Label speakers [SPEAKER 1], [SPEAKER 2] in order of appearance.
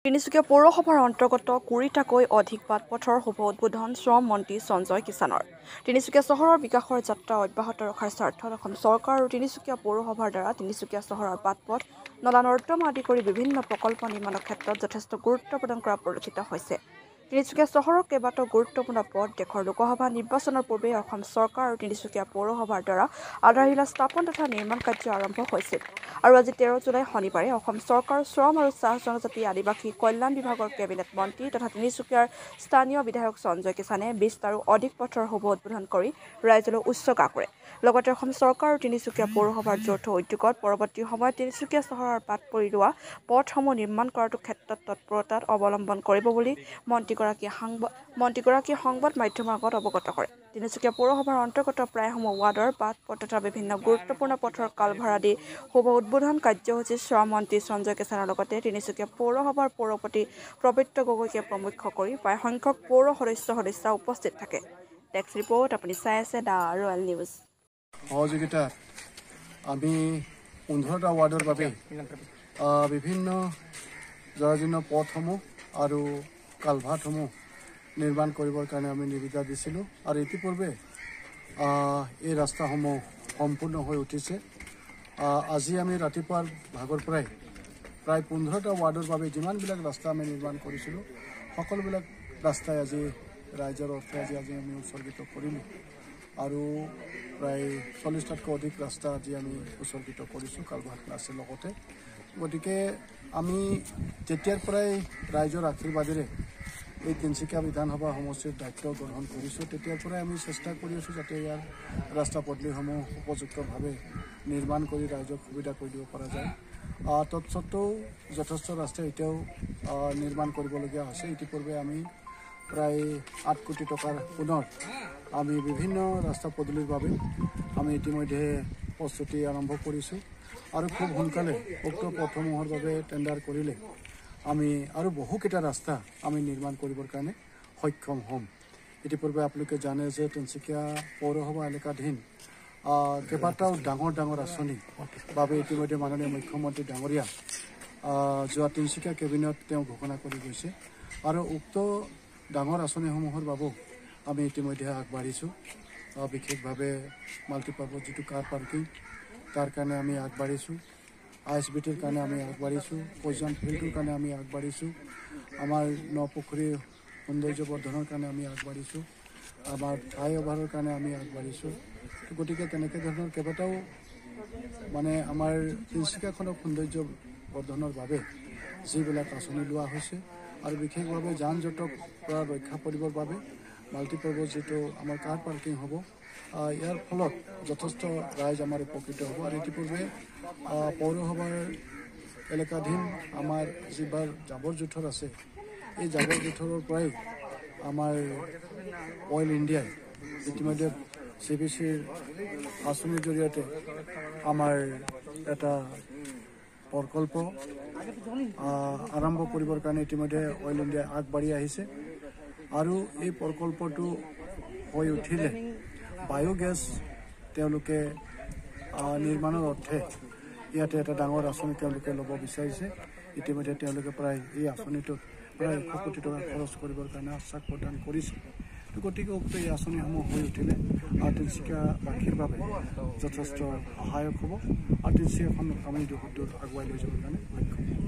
[SPEAKER 1] তিনিচুকীয়া পৌৰসভাৰ অন্তৰ্গত ২০টাকৈ অধিক বাটপথৰ শুভ উদ্বোধন শ্ৰম মন্ত্ৰী সঞ্জয় কিষাণৰ। তিনিচুকীয়া চহৰৰ বিকাশৰ যাত্ৰা অব্যাহত ৰখাৰ স্বাৰ্থত অসম চৰকাৰ আৰু তিনিচুকীয়া পৌৰসভাৰ দ্বাৰা তিনিচুকীয়া চহৰৰ বাটপথ, নলা নৰ্দমা আদি কৰি বিভিন্ন প্ৰকল্প নিৰ্মাণৰ ক্ষেত্ৰত যথেষ্ট গুৰুত্ব প্ৰদান কৰা পৰিলক্ষিত হৈছে। তিনিচুকীয়া চহৰৰ কেইবাটাও গুৰুত্বপূৰ্ণ পথ দেশৰ লোকসভা নিৰ্বাচনৰ পূৰ্বে অসম চৰকাৰ আৰু তিনিচুকীয়া পৌৰসভাৰ দ্বাৰা আধাৰশিলা স্থাপন তথা নিৰ্মাণ কাৰ্য আৰম্ভ হৈছিল আৰু আজি 13 জুলাই শনিবাৰে অসম চৰকাৰৰ শ্ৰম আৰু চাহ জনজাতি আদিবাসী কল্যাণ বিভাগৰ কেবিনেট মন্ত্ৰী তথা তিনিচুকীয়াৰ স্থানীয় বিধায়ক সঞ্জয় কিষাণে 20টাৰো অধিক পথৰ শুভ উদ্বোধন কৰি ৰাইজলৈ উৎসৰ্গা কৰে। লগতে অসম চৰকাৰ আৰু তিনিচুকীয়া পৌৰসভাৰ যৌথ উদ্যোগত পৰৱৰ্তী সময়ত তিনিচুকীয়া চহৰৰ বাট পৰি ৰোৱা পথসমূহ নিৰ্মাণ কৰাটো ক্ষেত্ৰত তৎপৰতাত অৱলম্বন কৰিব বুলি মন্ত্ৰীগৰাকীয়ে সংবাদ মাধ্যমৰ আগত অৱগত কৰে। তিনিচুকীয়া পৌৰসভাৰ অন্তৰ্গত প্ৰায়সমূহ ৱাৰ্ডৰ বাট পথ তথা বিভিন্ন গুৰুত্বপূৰ্ণ পথৰ কালভাৰ আদি শুভ উদ্বোধন কাৰ্যসূচীত শ্ৰম মন্ত্ৰী সঞ্জয় কিষাণৰ লগতে তিনিচুকীয়া পৌৰসভাৰ পৌৰপতি পবিত্ৰ গগৈকে প্ৰমুখ্য কৰি প্ৰায় সংখ্যক পৌৰ সদস্য উপস্থিত থাকে। ডেস্ক ৰিপৰ্ট, আপুনি চাই আছে দ্য ৰয়েল নিউজ।
[SPEAKER 2] সহযোগিতা আমি 15টা ৱাৰ্ডৰ বাবে বিভিন্ন জৰাজীৰ্ণ পথসমূহ আৰু কালভাৰ্টসমূহ নিৰ্মাণ কৰিবৰ কাৰণে আমি নিবিদা দিছিলোঁ আৰু ইতিপূৰ্বে এই ৰাস্তাসমূহ সম্পূৰ্ণ হৈ উঠিছে। আজি আমি ৰাতিপুৱাৰ ভাগৰ পৰাই প্ৰায় 15টা ৱাৰ্ডৰ বাবে যিমানবিলাক ৰাস্তা আমি নিৰ্মাণ কৰিছিলোঁ সকলোবিলাক ৰাস্তাই আজি ৰাইজৰ অৰ্থে আজি আমি উৎসৰ্গিত কৰিলোঁ আৰু প্ৰায় 40টাতকৈ অধিক ৰাস্তা আজি আমি উৎসৰ্গিত কৰিছোঁ কালভাৰ্ট আছে লগতে। গতিকে আমি তেতিয়াৰ পৰাই ৰাইজৰ আশীৰ্বাদেৰে এই তিনিচুকীয়া বিধানসভা সমষ্টিৰ দায়িত্ব গ্ৰহণ কৰিছোঁ। তেতিয়াৰ পৰাই আমি চেষ্টা কৰি আছোঁ যাতে ইয়াৰ ৰাস্তা পদূলিসমূহ উপযুক্তভাৱে নিৰ্মাণ কৰি ৰাইজক সুবিধা কৰি দিব পৰা যায়। তৎসত্ত্বেও যথেষ্ট ৰাস্তা এতিয়াও নিৰ্মাণ কৰিবলগীয়া হৈছে। ইতিপূৰ্বে আমি প্ৰায় 8 কোটি টকাৰ পুনৰ আমি বিভিন্ন ৰাস্তা পদূলিৰ বাবে আমি ইতিমধ্যে প্ৰস্তুতি আৰম্ভ কৰিছোঁ আৰু খুব সোনকালে উক্ত পথসমূহৰ বাবে টেণ্ডাৰ কৰিলে আমি আৰু বহুকেইটা ৰাস্তা আমি নিৰ্মাণ কৰিবৰ কাৰণে সক্ষম হ'ম। ইতিপূৰ্বে আপোনালোকে জানে যে তিনিচুকীয়া পৌৰসভা এলেকাধীন কেইবাটাও ডাঙৰ আঁচনিৰ বাবে ইতিমধ্যে মাননীয় মুখ্যমন্ত্ৰী ডাঙৰীয়া যোৱা তিনিচুকীয়া কেবিনেট তেওঁ ঘোষণা কৰি গৈছে আৰু উক্ত ডাঙৰ আঁচনিসমূহৰ বাবেও আমি ইতিমধ্যে আগবাঢ়িছোঁ। বিশেষভাৱে মাল্টিপাৰ্পাছ যিটো কাৰ পাৰ্কিং তাৰ কাৰণে আমি আগবাঢ়িছোঁ, ISBTৰ কাৰণে আমি আগবাঢ়িছোঁ, পইজন ফিল্ডৰ কাৰণে আমি আগবাঢ়িছোঁ, আমাৰ নপুখুৰী সৌন্দৰ্য বৰ্ধনৰ কাৰণে আমি আগবাঢ়িছোঁ, আমাৰ ফ্লাইঅভাৰৰ কাৰণে আমি আগবাঢ়িছোঁ। গতিকে তেনেকৈ ধৰণৰ কেইবাটাও মানে আমাৰ তিনিচুকীয়াখনক সৌন্দৰ্য বৰ্ধনৰ বাবে যিবিলাক আঁচনি লোৱা হৈছে আৰু বিশেষভাৱে যান জঁটৰ পৰা ৰক্ষা কৰিবৰ বাবে মাল্টিপাৰ্পাছ যিটো আমাৰ কাৰ পাৰ্কিং হ'ব, ইয়াৰ ফলত যথেষ্ট ৰাইজ আমাৰ উপকৃত হ'ব। আৰু ইতিপূৰ্বে পৌৰসভাৰ এলেকাধীন আমাৰ যিবাৰ জাবৰ জোঁথৰ আছে এই জাবৰ জোঁথৰৰ পৰাই আমাৰ অইল ইণ্ডিয়াই ইতিমধ্যে CBCৰ আঁচনিৰ জৰিয়তে আমাৰ এটা প্ৰকল্প আৰম্ভ কৰিবৰ কাৰণে ইতিমধ্যে অইল ইণ্ডিয়াই আগবাঢ়ি আহিছে আৰু এই প্ৰকল্পটো হৈ উঠিলে বায়োগেছ তেওঁলোকে নিৰ্মাণৰ অৰ্থে ইয়াতে এটা ডাঙৰ আঁচনি তেওঁলোকে ল'ব বিচাৰিছে। ইতিমধ্যে তেওঁলোকে প্ৰায় এই আঁচনিটোত প্ৰায় 100 কোটি টকা খৰচ কৰিবৰ কাৰণে আশ্বাস প্ৰদান কৰিছে। গতিকে উক্ত এই আঁচনিসমূহ হৈ উঠিলে তিনিচুকীয়াবাসীৰ বাবে যথেষ্ট সহায়ক হ'ব আৰু তিনিচুকীয়াখন আমি দূৰ আগুৱাই লৈ যাবৰ কাৰণে সক্ষম হ'ব।